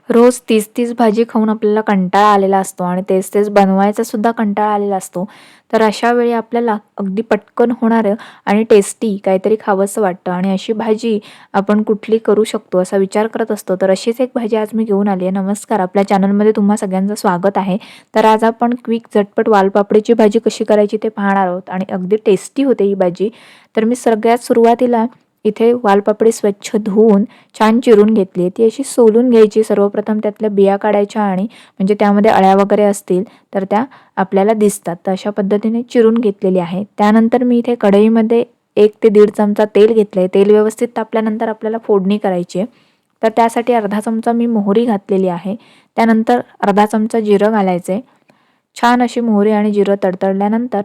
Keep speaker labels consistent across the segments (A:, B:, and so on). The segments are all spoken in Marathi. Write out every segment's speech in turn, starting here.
A: रोज तीच भाजी खाऊन आपल्याला कंटाळा आलेला असतो आणि तेच बनवायचा सुद्धा कंटाळा आलेला असतो. तर अशा वेळी आपल्याला अगदी पटकन होणारं आणि टेस्टी काहीतरी खावंसं वाटतं आणि अशी भाजी आपण कुठली करू शकतो असा विचार करत असतो. तर अशीच एक भाजी आज मी घेऊन आली आहे. नमस्कार, आपल्या चॅनलमध्ये तुम्हा सगळ्यांचं स्वागत आहे. तर आज आपण क्विक झटपट वालपापडीची भाजी कशी करायची ते पाहणार आहोत आणि अगदी टेस्टी होते ही भाजी. तर मी सगळ्यात सुरुवातीला इथे वालपापडी स्वच्छ धुवून छान चिरून घेतली आहे. ती अशी सोलून घ्यायची. सर्वप्रथम त्यातल्या बिया काढायच्या आणि म्हणजे त्यामध्ये अळ्या वगैरे असतील तर त्या आपल्याला दिसतात. तर अशा पद्धतीने चिरून घेतलेली आहे. त्यानंतर मी इथे कढईमध्ये 1 ते 1.5 चमचा तेल घेतलं आहे. तेल व्यवस्थित तापल्यानंतर आपल्याला फोडणी करायची आहे. तर त्यासाठी अर्धा चमचा मी मोहरी घातलेली आहे. त्यानंतर अर्धा चमचा जिरं घालायचं आहे. छान अशी मोहरी आणि जिरं तडतडल्यानंतर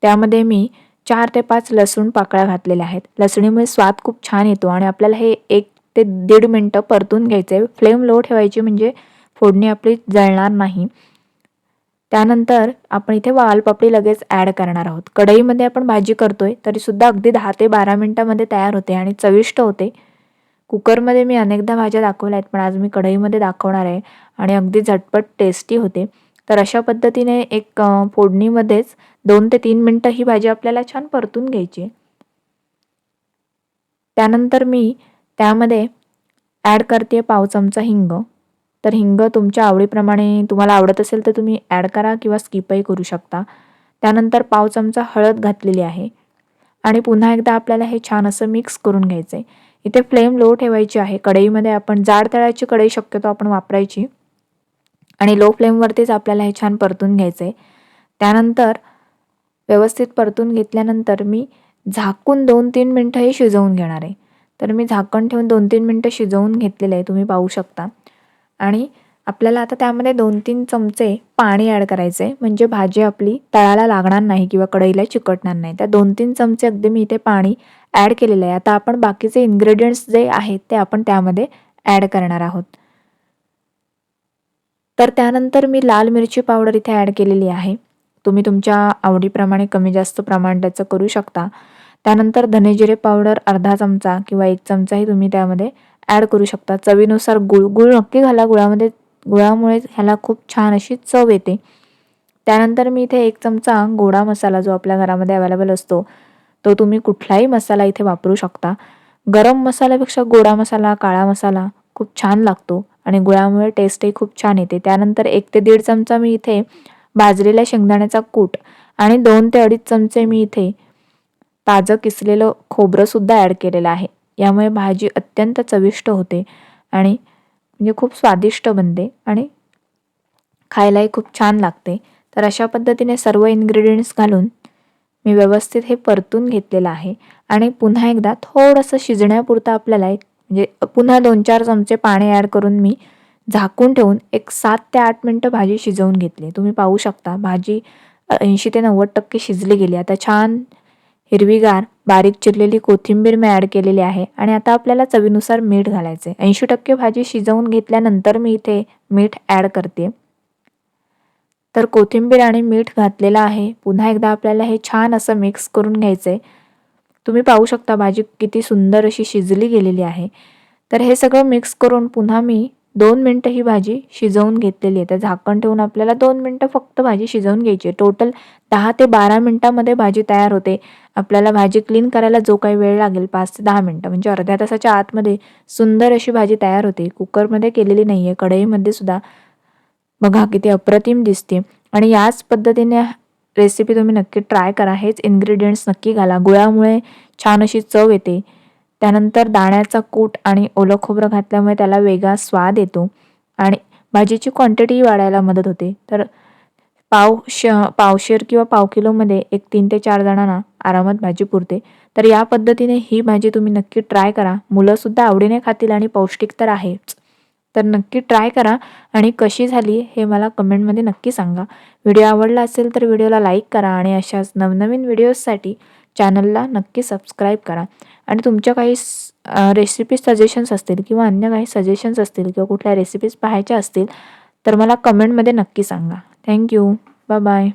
A: त्यामध्ये मी 4 ते 5 लसूण पाकळ्या घातलेल्या आहेत. लसणीमुळे स्वाद खूप छान येतो आणि आपल्याला हे 1 ते 1.5 मिनिटं परतून घ्यायचं आहे. फ्लेम लो ठेवायची म्हणजे फोडणी आपली जळणार नाही. त्यानंतर आपण इथे वालपापडी लगेच ॲड करणार आहोत. कढईमध्ये आपण भाजी करतोय तरीसुद्धा अगदी 10 ते 12 मिनिटामध्ये तयार होते आणि चविष्ट होते. कुकरमध्ये मी अनेकदा भाज्या दाखवल्या आहेत, पण आज मी कढईमध्ये दाखवणार आहे आणि अगदी झटपट टेस्टी होते. तर अशा पद्धतीने एक फोडणीमध्येच 2 ते 3 मिनिटं ही भाजी आपल्याला छान परतून घ्यायची आहे. त्यानंतर मी त्यामध्ये ॲड करते पाव चमचा हिंग. तर हिंग तुमच्या आवडीप्रमाणे तुम्हाला आवडत असेल तर तुम्ही ॲड करा किंवा स्किपही करू शकता. त्यानंतर पाव चमचा हळद घातलेली आहे आणि पुन्हा एकदा आपल्याला हे छान असं मिक्स करून घ्यायचं आहे. इथे फ्लेम लो ठेवायची आहे. कढईमध्ये आपण जाड तळाची कढई शक्यतो आपण वापरायची आणि लो फ्लेमवरतीच आपल्याला हे छान परतून घ्यायचं आहे. त्यानंतर व्यवस्थित परतून घेतल्यानंतर मी झाकून 2-3 मिनिटं हे शिजवून घेणार आहे. तर मी झाकण ठेवून 2-3 मिनिटं शिजवून घेतलेलं आहे, तुम्ही पाहू शकता. आणि आपल्याला आता त्यामध्ये 2-3 चमचे पाणी ॲड करायचं आहे, म्हणजे भाजी आपली तळाला लागणार नाही किंवा कढईला चिकटणार नाही. त्या 2-3 चमचे अगदी मी इथे पाणी ॲड केलेलं आहे. आता आपण बाकीचे इन्ग्रेडियंट्स जे आहेत ते आपण त्यामध्ये ॲड करणार आहोत. तर त्यानंतर मी लाल मिरची पावडर इथे ॲड केलेली आहे. तुम्ही तुमच्या आवडीप्रमाणे कमी जास्त प्रमाण त्याचं करू शकता. त्यानंतर धने जिरे पावडर अर्धा चमचा किंवा 1 चमचाही तुम्ही त्यामध्ये ॲड करू शकता. चवीनुसार गूळ नक्की घाला. गुळामुळे ह्याला खूप छान अशी चव येते. त्यानंतर मी इथे 1 चमचा गोडा मसाला जो आपल्या घरामध्ये अवेलेबल असतो, तो तुम्ही कुठलाही मसाला इथे वापरू शकता. गरम मसाल्यापेक्षा गोडा मसाला, काळा मसाला खूप छान लागतो आणि गुळामुळे टेस्टही खूप छान येते. त्यानंतर 1 ते 1.5 चमचा मी इथे भाजलेल्या शेंगदाण्याचा कूट आणि 2 ते 2.5 चमचे मी इथे ताजं किसलेलं खोबरंसुद्धा ॲड केलेलं आहे. यामुळे भाजी अत्यंत चविष्ट होते आणि म्हणजे खूप स्वादिष्ट बनते आणि खायलाही खूप छान लागते. तर अशा पद्धतीने सर्व इन्ग्रेडियंट्स घालून मी व्यवस्थित हे परतून घेतलेलं आहे आणि पुन्हा एकदा थोडंसं शिजण्यापुरतं आपल्याला म्हणजे पुन्हा 2-4 चमचे पाणी ॲड करून मी झाकून ठेवून एक 7 ते 8 मिनिटं भाजी शिजवून घेतली. तुम्ही पाहू शकता भाजी 80 ते 90% शिजली गेली. आता छान हिरवीगार बारीक चिरलेली कोथिंबीर मी ॲड केलेली आहे आणि आता आपल्याला चवीनुसार मीठ घालायचं आहे. 80% भाजी शिजवून घेतल्यानंतर मी इथे मीठ ॲड करते. तर कोथिंबीर आणि मीठ घातलेलं आहे. पुन्हा एकदा आपल्याला हे छान असं मिक्स करून घ्यायचं आहे. तुम्ही पाहू शकता भाजी किती सुंदर अशी शिजली गेलेली आहे. तर हे सगळं मिक्स करून पुन्हा मी 2 मिनिटं ही भाजी शिजवून घेतलेली आहे. तर झाकण ठेवून आपल्याला 2 मिनिटं फक्त भाजी शिजवून घ्यायची आहे. टोटल 10 ते 12 मिनिटामध्ये भाजी तयार होते. आपल्याला भाजी क्लीन करायला जो काही वेळ लागेल 5 ते 10 मिनिटं म्हणजे अर्ध्या तासाच्या आतमध्ये सुंदर अशी भाजी तयार होते. कुकरमध्ये केलेली नाही आहे, कढईमध्ये सुद्धा बघा किती अप्रतिम दिसते आणि याच पद्धतीने रेसिपी तुम्ही नक्की ट्राय करा. हेच इन्ग्रेडियंट्स नक्की घाला. गुळामुळे छान अशी चव येते. त्यानंतर दाण्याचा कूट आणि ओलं खोबरं घातल्यामुळे त्याला वेगळा स्वाद येतो आणि भाजीची क्वांटिटी वाढायला मदत होते. तर पावशेर किंवा पाव किलोमध्ये एक 3 ते 4 जणांना आरामात भाजी पुरते. तर या पद्धतीने ही भाजी तुम्ही नक्की ट्राय करा. मुलंसुद्धा आवडीने खातील आणि पौष्टिक तर आहेच. तर नक्की ट्राय करा आणि कशी झाली हे मला कमेंटमध्ये नक्की सांगा. व्हिडिओ आवडला असेल तर व्हिडिओला लाईक करा आणि अशाच नवनवीन व्हिडिओजसाठी चॅनलला नक्की सबस्क्राईब करा आणि तुमच्या काही रेसिपी सजेशन्स असतील किंवा अन्य काही सजेशन्स असतील किंवा कुठल्या रेसिपीज पाहायच्या असतील तर मला कमेंटमध्ये नक्की सांगा. थँक्यू. Bye bye.